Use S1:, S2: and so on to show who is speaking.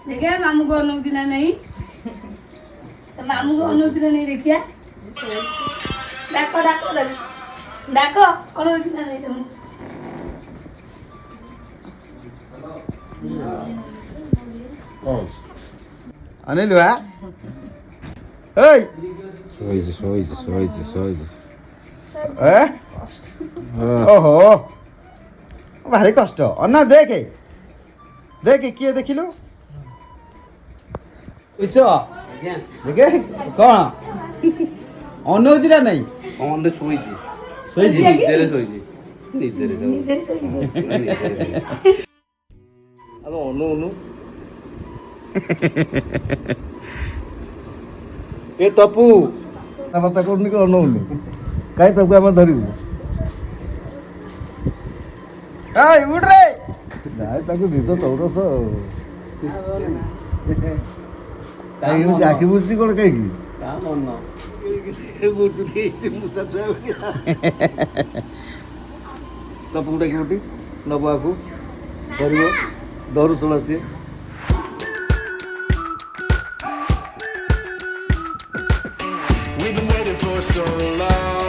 S1: देखिए मामू को अनुमति ना नहीं तो मामू को अनुमति ना नहीं देखिए डाको डाको डाको अनुमति ना नहीं तुम
S2: अनिल हुआ ଶୋଇଛି ଓହୋ ଭାରି କଷ୍ଟ ଅନା ଦେଖେ ଦେଖେ କିଏ ଦେଖିଲୁ ବିଷ ଦେଖେ କଣ ଅନଉଛି ନା ନାଇଁ
S3: ଅଣ୍ଡେ ଶୋଇଛି
S2: ଶୋଇଛି
S3: ନିଦରେ ଶୋଇଛି ନିଦରେ ଆଲୋ ଅନୁ ଅନୁ
S2: ଏ ତପୁ କଥା କରୁନି କି ଅନଉନି କାହିଁ ତାକୁ ଆମେ ଧରିବୁ ଉଠରେ ନାଇଁ ତାକୁ ନିଦ ଚଉରସ କାହିଁକି ଆଖି ବୁଝୁଛି କ'ଣ କାହିଁକି
S3: ତା ମନ
S2: ତପୁ ଡାକି ଉଠି ନବୁ ଆକୁ ଧରିବ ଧରୁ ଶୁଣ ସିଏ
S4: We've been waiting for so long.